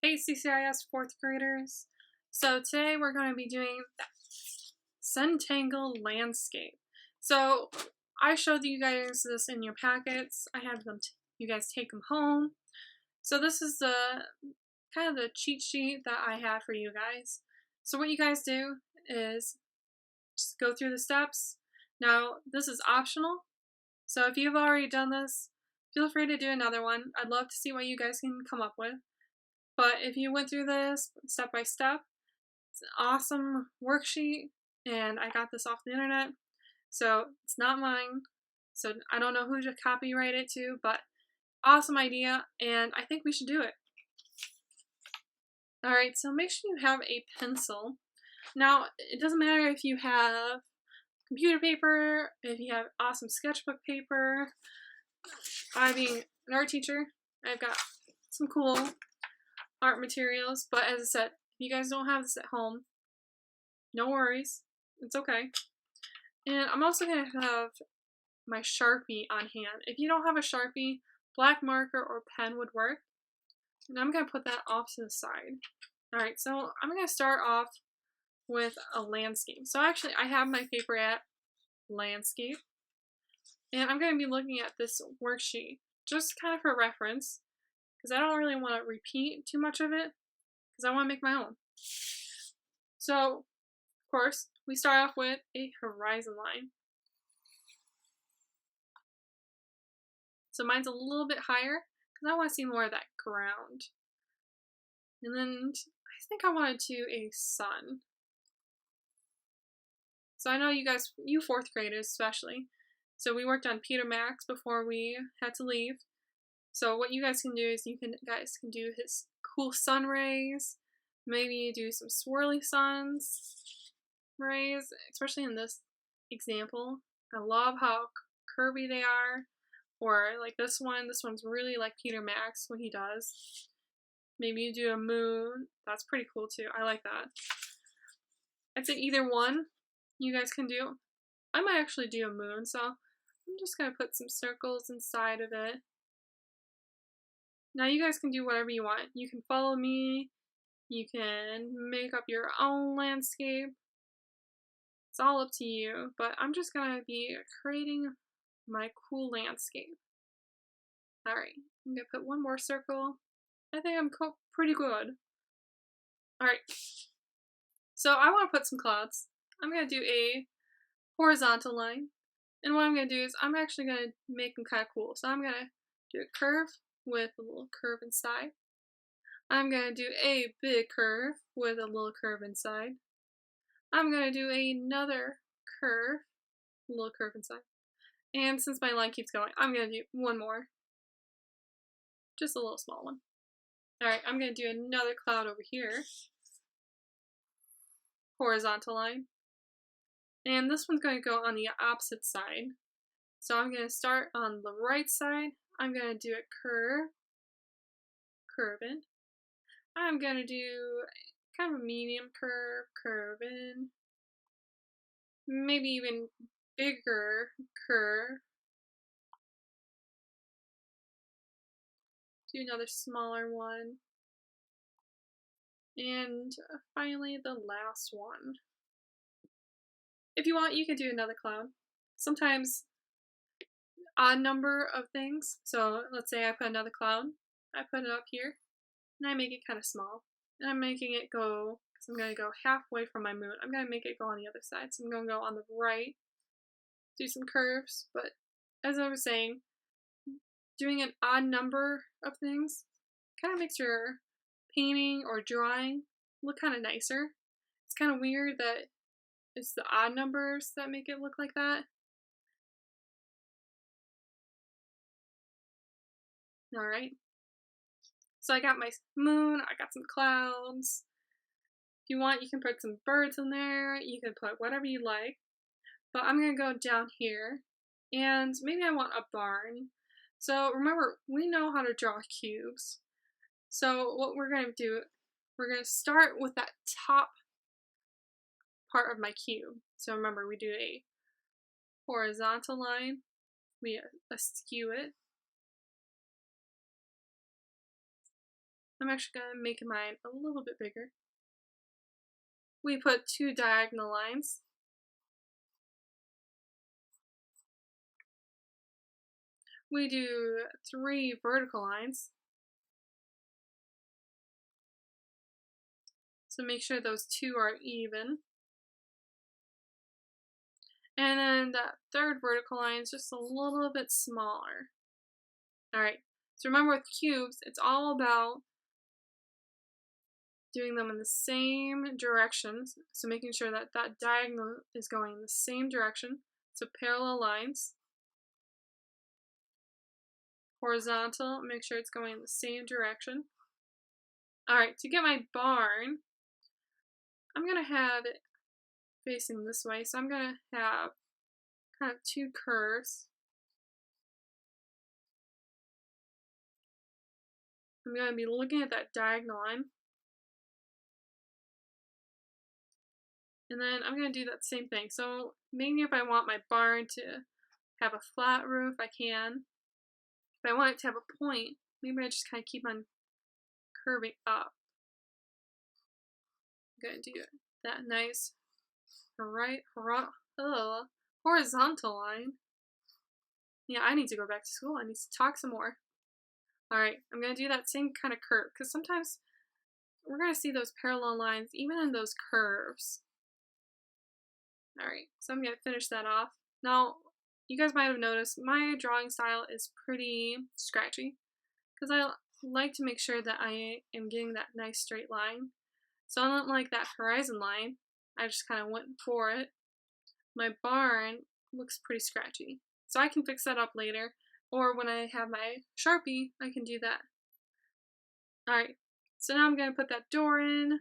Hey CCIS 4th graders. So today we're going to be doing the Zentangle Landscape. So I showed you guys this in your packets. I had them you guys take them home. So this is the kind of the cheat sheet that I have for you guys. So what you guys do is just go through the steps. Now this is optional. So if you've already done this, feel free to do another one. I'd love to see what you guys can come up with. But if you went through this step by step, it's an awesome worksheet, and I got this off the internet, so it's not mine. So I don't know who to copyright it to, but awesome idea, and I think we should do it. Alright, so make sure you have a pencil. Now, it doesn't matter if you have computer paper, if you have awesome sketchbook paper. I being an art teacher, I've got some cool art materials, but as I said, if you guys don't have this at home, no worries, it's okay. And I'm also going to have my Sharpie on hand. If you don't have a Sharpie, black marker or pen would work. And I'm going to put that off to the side. Alright, so I'm going to start off with a landscape. So actually I have my paper at landscape. And I'm going to be looking at this worksheet just kind of for reference, because I don't really want to repeat too much of it, because I want to make my own. So, of course, we start off with a horizon line. So mine's a little bit higher, because I want to see more of that ground. And then I think I want to do a sun. So I know you guys, you 4th graders especially, so we worked on Peter Max before we had to leave. So what you guys can do is guys can do his cool sun rays, maybe do some swirly suns rays, especially in this example. I love how curvy they are, or like this one's really like Peter Max when he does. Maybe you do a moon, that's pretty cool too, I like that. I'd say either one you guys can do. I might actually do a moon, so I'm just going to put some circles inside of it. Now you guys can do whatever you want. You can follow me, you can make up your own landscape. It's all up to you, but I'm just going to be creating my cool landscape. Alright, I'm going to put one more circle. I think I'm pretty good. Alright, so I want to put some clouds. I'm going to do a horizontal line. And what I'm going to do is I'm actually going to make them kind of cool. So I'm going to do a curve with a little curve inside. I'm going to do a big curve with a little curve inside. I'm going to do another curve, a little curve inside. And since my line keeps going, I'm going to do one more. Just a little small one. Alright, I'm going to do another cloud over here. Horizontal line. And this one's going to go on the opposite side. So I'm going to start on the right side. I'm going to do a curve, curve in. I'm going to do kind of a medium curve, curve in. Maybe even bigger curve. Do another smaller one. And finally the last one. If you want, you can do another cloud. Sometimes odd number of things. So let's say I put another cloud. I put it up here. And I make it kind of small. And I'm making it go, because I'm going to go halfway from my moon. I'm going to make it go on the other side. So I'm going to go on the right, do some curves. But as I was saying, doing an odd number of things kind of makes your painting or drawing look kind of nicer. It's kind of weird that it's the odd numbers that make it look like that. Alright. So I got my moon, I got some clouds. If you want, you can put some birds in there, you can put whatever you like. But I'm going to go down here, and maybe I want a barn. So remember, we know how to draw cubes. So what we're going to do, we're going to start with that top part of my cube. So remember, we do a horizontal line, we askew it, I'm actually going to make mine a little bit bigger. We put 2 diagonal lines. We do 3 vertical lines. So make sure those 2 are even. And then that third vertical line is just a little bit smaller. Alright, so remember with cubes, it's all about doing them in the same direction. So making sure that that diagonal is going in the same direction. So parallel lines. Horizontal, make sure it's going in the same direction. Alright, to get my barn, I'm going to have it facing this way. So I'm going to have kind of 2 curves. I'm going to be looking at that diagonal line. And then I'm going to do that same thing. So maybe if I want my barn to have a flat roof, I can. If I want it to have a point, maybe I just kind of keep on curving up. I'm going to do that nice horizontal line. Yeah, I need to go back to school. I need to talk some more. Alright, I'm going to do that same kind of curve, because sometimes we're going to see those parallel lines even in those curves. Alright, so I'm going to finish that off. Now, you guys might have noticed my drawing style is pretty scratchy, because I like to make sure that I am getting that nice straight line. So unlike that horizon line, I just kind of went for it. My barn looks pretty scratchy. So I can fix that up later, or when I have my Sharpie, I can do that. Alright, so now I'm going to put that door in.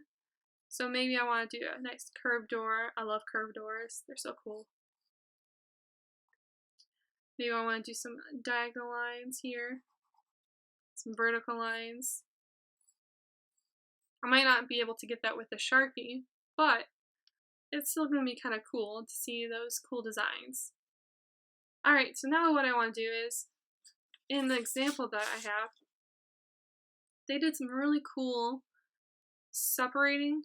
So maybe I want to do a nice curved door. I love curved doors. They're so cool. Maybe I want to do some diagonal lines here. Some vertical lines. I might not be able to get that with a Sharpie, but it's still going to be kind of cool to see those cool designs. Alright, so now what I want to do is, in the example that I have, they did some really cool separating.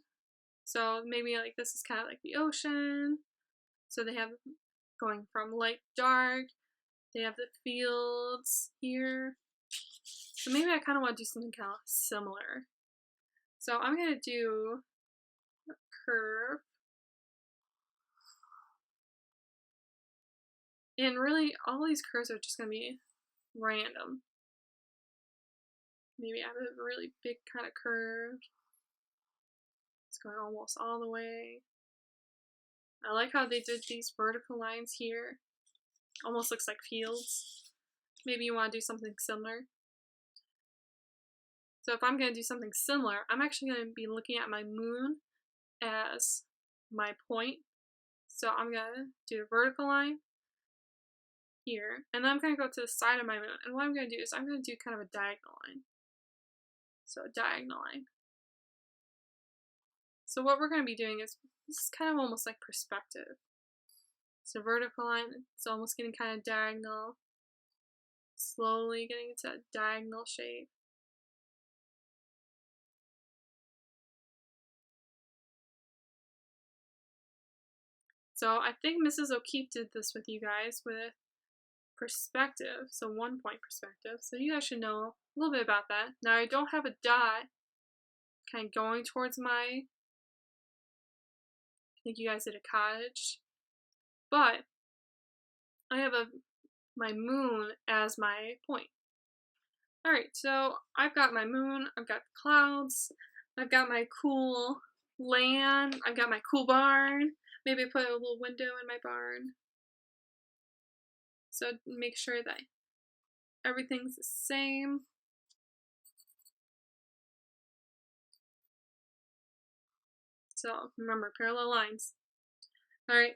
So maybe like this is kind of like the ocean. So they have going from light to dark. They have the fields here. So maybe I kind of want to do something kind of similar. So I'm going to do a curve. And really, all these curves are just going to be random. Maybe I have a really big kind of curve. It's going almost all the way. I like how they did these vertical lines here. Almost looks like fields. Maybe you want to do something similar. So if I'm going to do something similar, I'm actually going to be looking at my moon as my point. So I'm going to do a vertical line here, and then I'm going to go to the side of my moon. And what I'm going to do is I'm going to do kind of a diagonal line. So a diagonal line. So what we're going to be doing is, this is kind of almost like perspective. So vertical line, it's almost getting kind of diagonal. Slowly getting into a diagonal shape. So I think Mrs. O'Keefe did this with you guys with perspective, so 1 point perspective. So you guys should know a little bit about that. Now I don't have a dot kind of going towards my, I think you guys did a cottage, but I have my moon as my point. Alright, so I've got my moon, I've got the clouds, I've got my cool land, I've got my cool barn. Maybe put a little window in my barn. So make sure that everything's the same. So remember, parallel lines. Alright,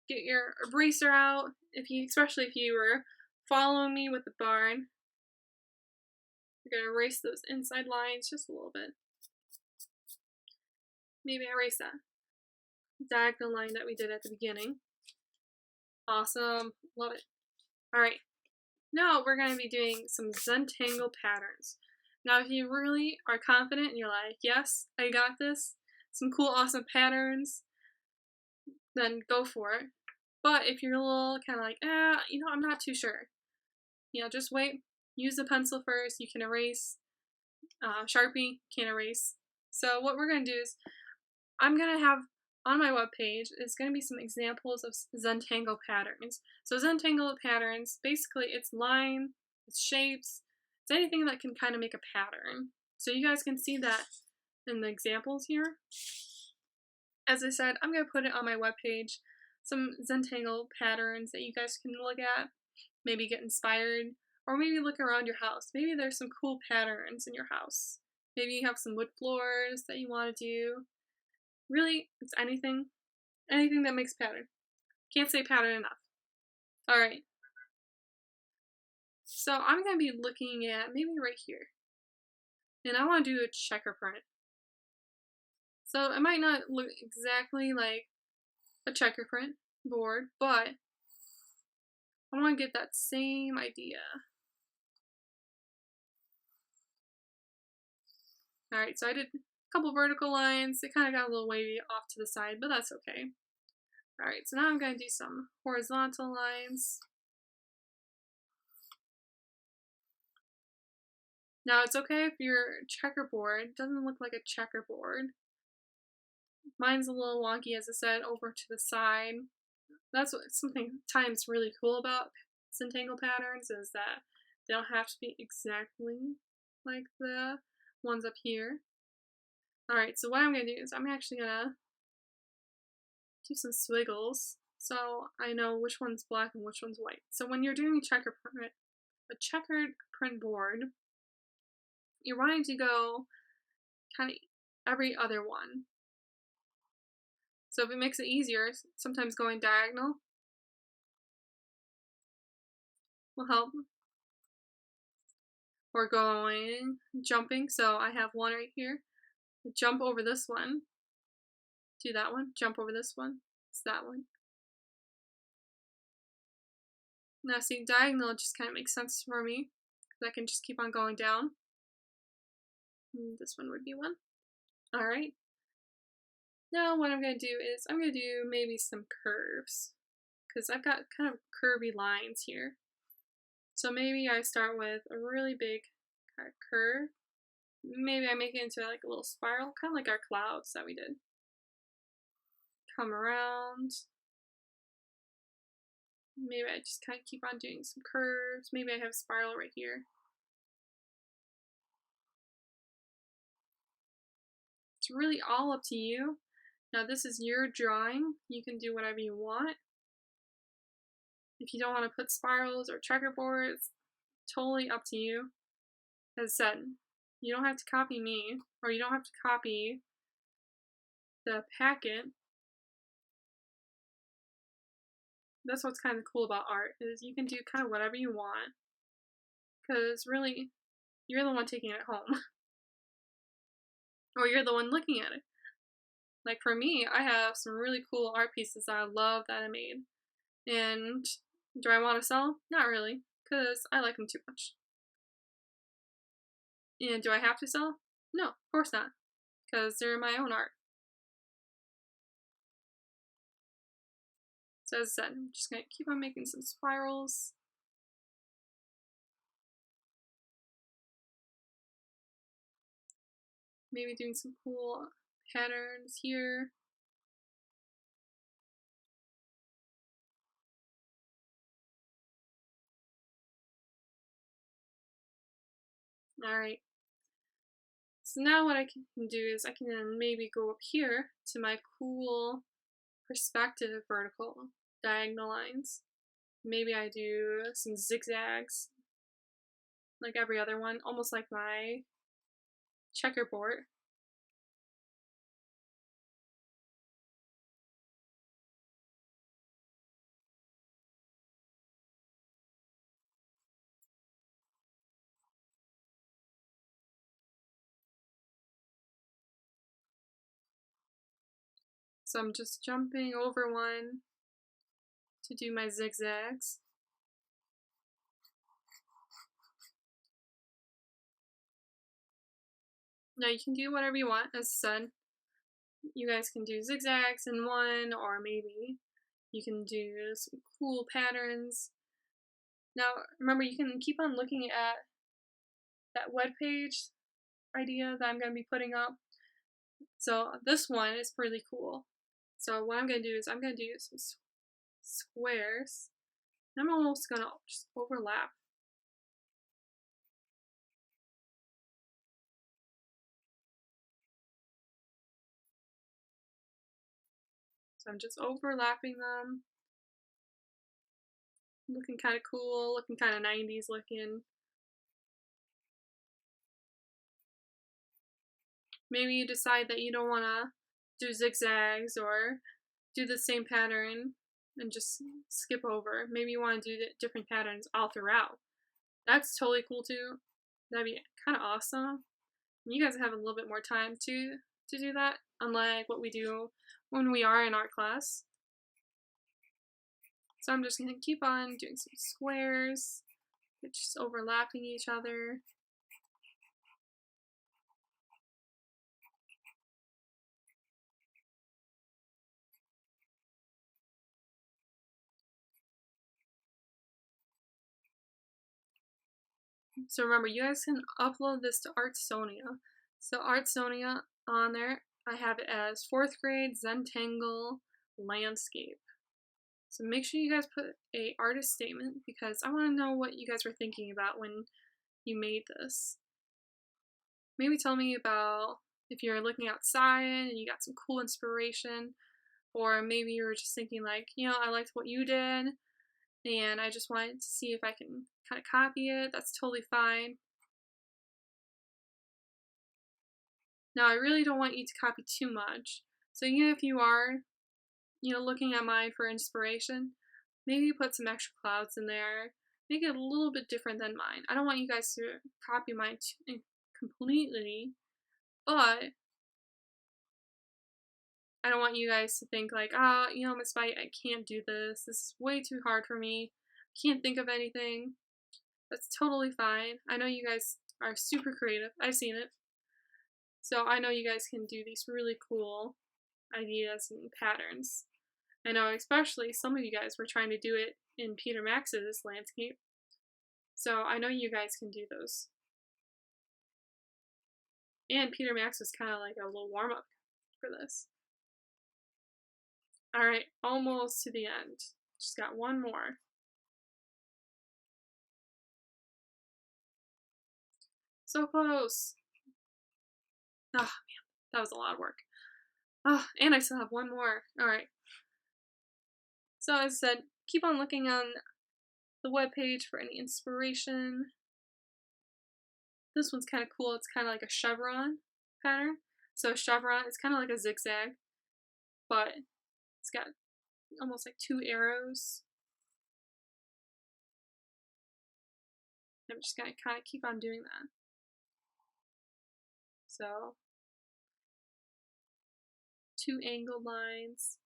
get your eraser out, especially if you were following me with the barn. You're going to erase those inside lines just a little bit. Maybe erase that diagonal line that we did at the beginning. Awesome, love it. Alright, now we're going to be doing some Zentangle patterns. Now, if you really are confident and you're like, yes, I got this, some cool, awesome patterns, then go for it. But if you're a little kind of like, I'm not too sure, just wait. Use the pencil first. You can erase. Sharpie can't erase. So what we're going to do is I'm going to have on my webpage is going to be some examples of Zentangle patterns. So Zentangle patterns, basically it's line, it's shapes, it's anything that can kind of make a pattern. So you guys can see that in the examples here. As I said, I'm going to put it on my webpage, some Zentangle patterns that you guys can look at, maybe get inspired, or maybe look around your house. Maybe there's some cool patterns in your house. Maybe you have some wood floors that you want to do. Really, it's anything that makes pattern. Can't say pattern enough. Alright, so I'm going to be looking at maybe right here. And I want to do a checker print. So it might not look exactly like a checker print board, but I want to get that same idea. Alright, so I did a couple vertical lines. They kind of got a little wavy off to the side, but that's okay. Alright, so now I'm going to do some horizontal lines. Now, it's okay if your checkerboard doesn't look like a checkerboard. Mine's a little wonky, as I said, over to the side. That's what something times really cool about Zentangle patterns is that they don't have to be exactly like the ones up here. Alright, so what I'm going to do is I'm actually going to do some squiggles so I know which one's black and which one's white. So when you're doing a checkered print board, you're wanting to go kind of every other one. So if it makes it easier, sometimes going diagonal will help. Or jumping. So I have one right here. Jump over this one. Do that one. Jump over this one. It's that one. Now see, diagonal just kind of makes sense for me. I can just keep on going down. This one would be one. Alright. Now what I'm going to do is I'm going to do maybe some curves. Because I've got kind of curvy lines here. So maybe I start with a really big kind of curve. Maybe I make it into like a little spiral, kind of like our clouds that we did. Come around. Maybe I just kind of keep on doing some curves. Maybe I have a spiral right here. It's really all up to you. Now this is your drawing. You can do whatever you want. If you don't want to put spirals or checkerboards, totally up to you. As I said, you don't have to copy me, or you don't have to copy the packet. That's what's kind of cool about art, is you can do kind of whatever you want. Because really, you're the one taking it home. Or you're the one looking at it. Like for me, I have some really cool art pieces that I love that I made. And do I want to sell? Not really, because I like them too much. And do I have to sell? No, of course not, because they're my own art. So as I said, I'm just going to keep on making some spirals. Maybe doing some cool patterns here. Alright. So now what I can do is I can maybe go up here to my cool perspective vertical diagonal lines. Maybe I do some zigzags like every other one, almost like my checkerboard. So I'm just jumping over one to do my zigzags. Now you can do whatever you want. As I said, you guys can do zigzags in one, or maybe you can do some cool patterns. Now, remember, you can keep on looking at that webpage idea that I'm going to be putting up. So this one is pretty cool. So what I'm going to do is I'm going to do some squares. I'm almost going to just overlap. So I'm just overlapping them. Looking kind of cool, looking kind of 90s looking. Maybe you decide that you don't want to do zigzags or do the same pattern and just skip over. Maybe you want to do different patterns all throughout. That's totally cool too. That'd be kind of awesome. And you guys have a little bit more time to do that, unlike what we do when we are in art class. So I'm just going to keep on doing some squares, just overlapping each other. So remember, you guys can upload this to Artsonia. So Artsonia, on there, I have it as 4th grade Zentangle Landscape. So make sure you guys put a artist statement because I want to know what you guys were thinking about when you made this. Maybe tell me about if you're looking outside and you got some cool inspiration, or maybe you were just thinking like, I liked what you did and I just wanted to see if I can kind of copy it. That's totally fine. Now, I really don't want you to copy too much. So even if you are, looking at mine for inspiration, maybe put some extra clouds in there. Make it a little bit different than mine. I don't want you guys to copy mine completely, but I don't want you guys to think like, Miss Bite, I can't do this. This is way too hard for me. I can't think of anything. That's totally fine. I know you guys are super creative. I've seen it. So I know you guys can do these really cool ideas and patterns. I know especially some of you guys were trying to do it in Peter Max's landscape. So I know you guys can do those. And Peter Max was kind of like a little warm-up for this. Alright, almost to the end. Just got one more. So close. Oh man, that was a lot of work. Oh, and I still have one more. Alright. So as I said, keep on looking on the webpage for any inspiration. This one's kind of cool. It's kind of like a chevron pattern. So a chevron is kind of like a zigzag, but it's got almost like 2 arrows. I'm just going to kind of keep on doing that. So 2 angled lines.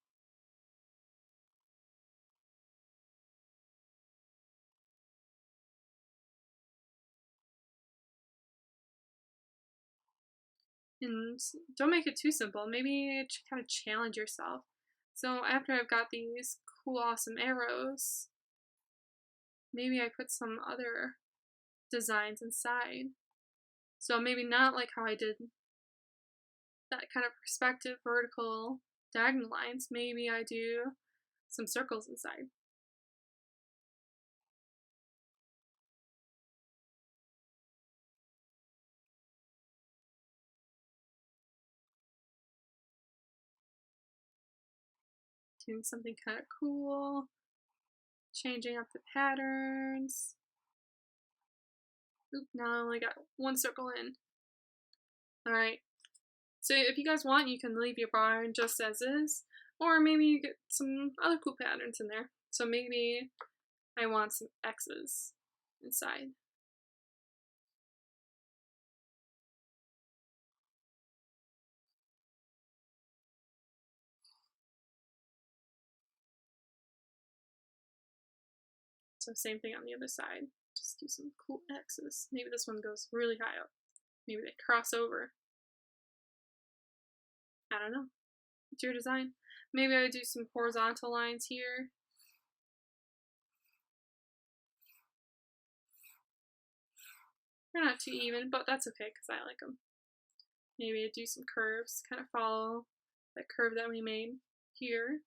And don't make it too simple. Maybe kind of challenge yourself. So after I've got these cool, awesome arrows, maybe I put some other designs inside. So maybe not like how I did that kind of perspective, vertical, diagonal lines. Maybe I do some circles inside. Doing something kind of cool. Changing up the patterns. Oop, now I only got 1 circle in. Alright. So if you guys want, you can leave your barn just as is. Or maybe you get some other cool patterns in there. So maybe I want some X's inside. So same thing on the other side. Just do some cool X's. Maybe this one goes really high up. Maybe they cross over. I don't know. It's your design. Maybe I would do some horizontal lines here. They're not too even, but that's okay because I like them. Maybe I'd do some curves, kind of follow that curve that we made here.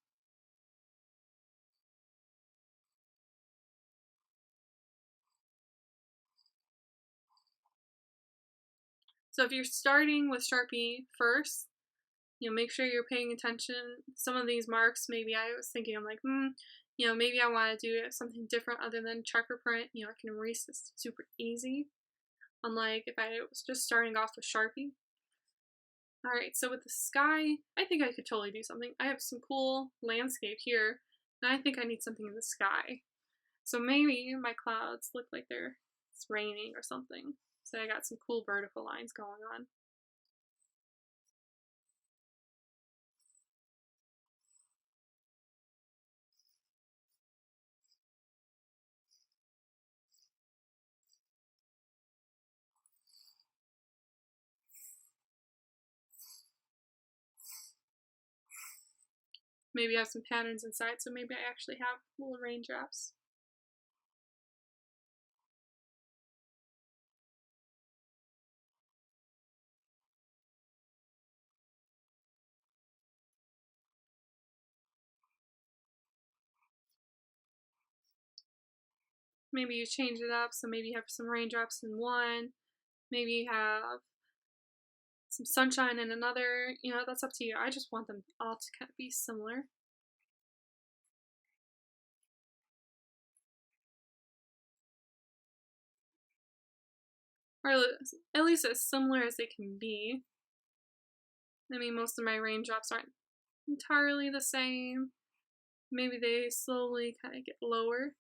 So if you're starting with Sharpie first, make sure you're paying attention. Some of these marks, maybe I was thinking, I'm like, maybe I want to do something different other than checker print. I can erase this super easy. Unlike if I was just starting off with Sharpie. Alright, so with the sky, I think I could totally do something. I have some cool landscape here, and I think I need something in the sky. So maybe my clouds look like it's raining or something. So I got some cool vertical lines going on. Maybe I have some patterns inside, so maybe I actually have little raindrops. Maybe you change it up, so maybe you have some raindrops in one, maybe you have some sunshine in another, that's up to you. I just want them all to kind of be similar. Or at least as similar as they can be. I mean, most of my raindrops aren't entirely the same. Maybe they slowly kind of get lower.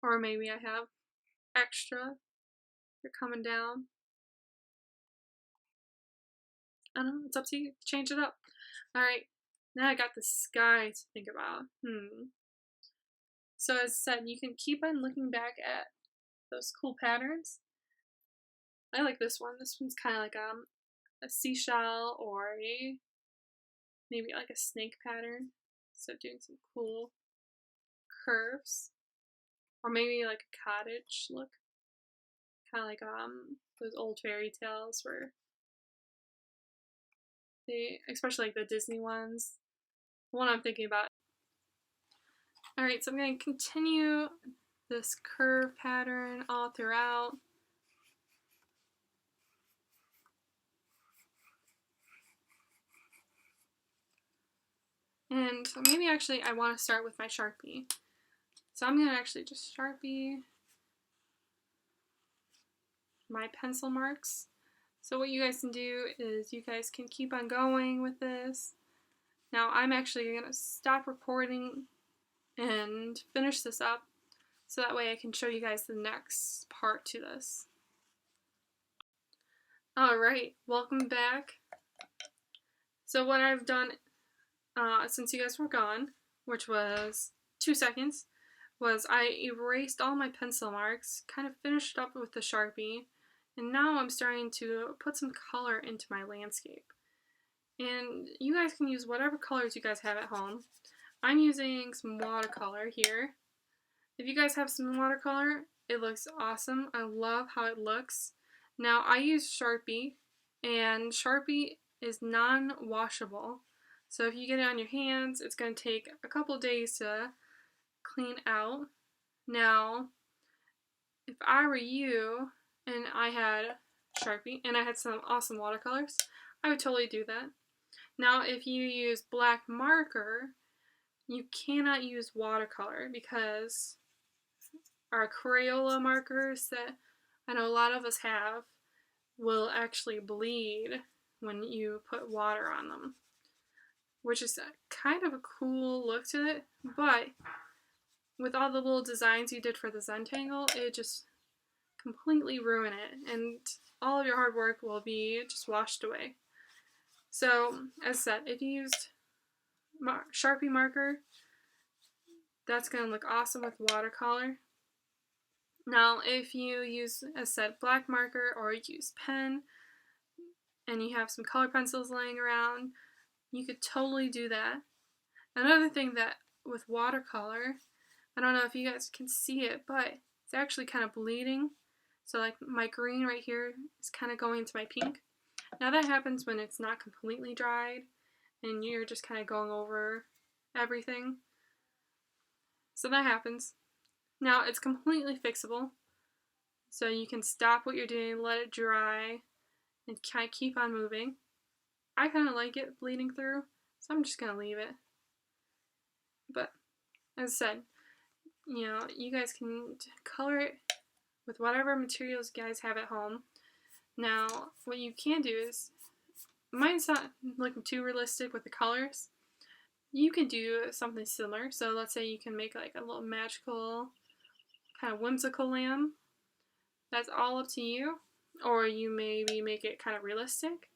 Or maybe I have extra. They're coming down. I don't know, it's up to you. Change it up. Alright, now I got the sky to think about. So as I said, you can keep on looking back at those cool patterns. I like this one. This one's kind of like a seashell or maybe like a snake pattern. So doing some cool curves. Or maybe like a cottage look. Kind of like those old fairy tales where especially like the Disney ones. The one I'm thinking about. Alright, so I'm going to continue this curve pattern all throughout. And maybe actually I want to start with my Sharpie. So I'm going to actually just Sharpie my pencil marks. So what you guys can do is you guys can keep on going with this. Now I'm actually going to stop recording and finish this up so that way I can show you guys the next part to this. Alright, welcome back. So what I've done since you guys were gone, which was 2 seconds, was I erased all my pencil marks, kind of finished up with the Sharpie, and now I'm starting to put some color into my landscape. And you guys can use whatever colors you guys have at home. I'm using some watercolor here. If you guys have some watercolor, it looks awesome. I love how it looks. Now I use Sharpie, and Sharpie is non-washable. So if you get it on your hands, it's going to take a couple days to clean out. Now, if I were you and I had Sharpie and I had some awesome watercolors, I would totally do that. Now, if you use black marker, you cannot use watercolor because our Crayola markers that I know a lot of us have will actually bleed when you put water on them, which is kind of a cool look to it, but with all the little designs you did for the Zentangle, it just completely ruin it, and all of your hard work will be just washed away. So, as I said, if you used Sharpie marker, that's going to look awesome with watercolor. Now, if you use, as said, black marker or use pen, and you have some color pencils laying around, you could totally do that. Another thing that with watercolor, I don't know if you guys can see it, but it's actually kind of bleeding. So like my green right here is kind of going into my pink. Now that happens when it's not completely dried and you're just kind of going over everything. So that happens. Now it's completely fixable. So you can stop what you're doing, let it dry, and kind of keep on moving. I kind of like it bleeding through, so I'm just going to leave it. But as I said, you know, you guys can color it with whatever materials you guys have at home. Now, what you can do is, mine's not looking too realistic with the colors. You can do something similar. So let's say you can make like a little magical, kind of whimsical lamb. That's all up to you. Or you maybe make it kind of realistic.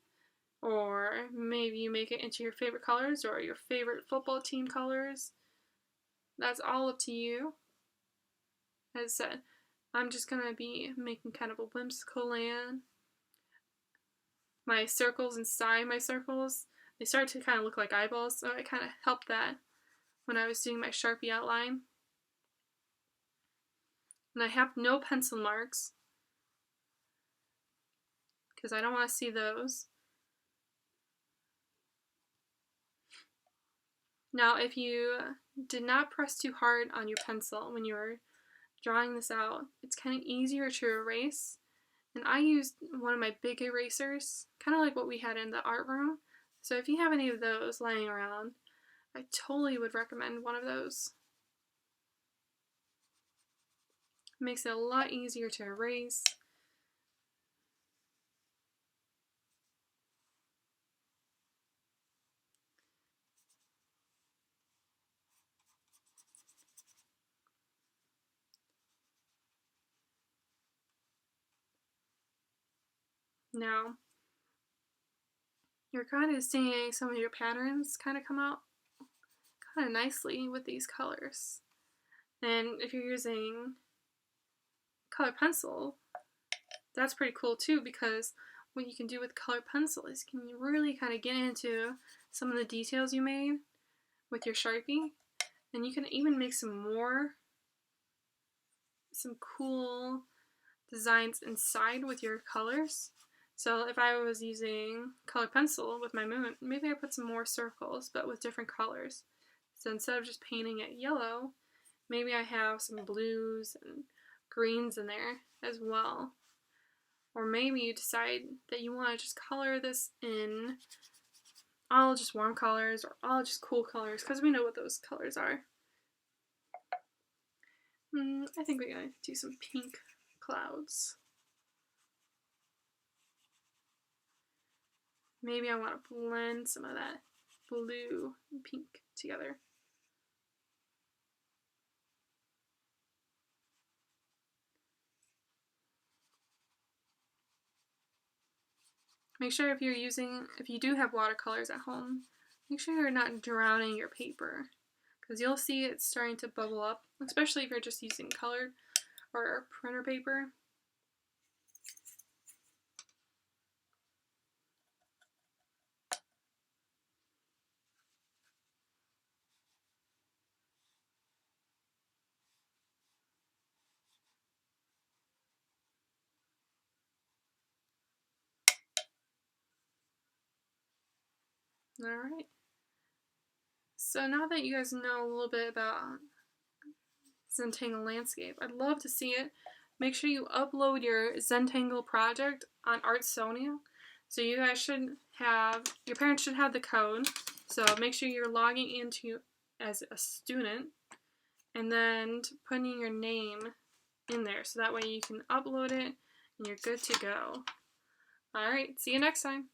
Or maybe you make it into your favorite colors or your favorite football team colors. That's all up to you. As I said, I'm just going to be making kind of a whimsical lamb. My circles inside my circles, they start to kind of look like eyeballs, so I kind of helped that when I was doing my Sharpie outline. And I have no pencil marks because I don't want to see those. Now, if you did not press too hard on your pencil when you were drawing this out, it's kind of easier to erase. And I used one of my big erasers, kind of like what we had in the art room. So if you have any of those lying around, I totally would recommend one of those. It makes it a lot easier to erase. Now, you're kind of seeing some of your patterns kind of come out kind of nicely with these colors. And if you're using color pencil, that's pretty cool too, because what you can do with color pencil is you can really kind of get into some of the details you made with your Sharpie, and you can even make some cool designs inside with your colors. So if I was using color pencil with my moon, maybe I put some more circles, but with different colors. So instead of just painting it yellow, maybe I have some blues and greens in there as well. Or maybe you decide that you want to just color this in all just warm colors or all just cool colors, because we know what those colors are. I think we're going to do some pink clouds. Maybe I want to blend some of that blue and pink together. Make sure if you do have watercolors at home, make sure you're not drowning your paper, because you'll see it starting to bubble up, especially if you're just using colored or printer paper. Alright. So now that you guys know a little bit about Zentangle Landscape, I'd love to see it. Make sure you upload your Zentangle project on Artsonia. So you guys should have, your parents should have the code. So make sure you're logging into as a student and then putting your name in there. So that way you can upload it and you're good to go. Alright, see you next time.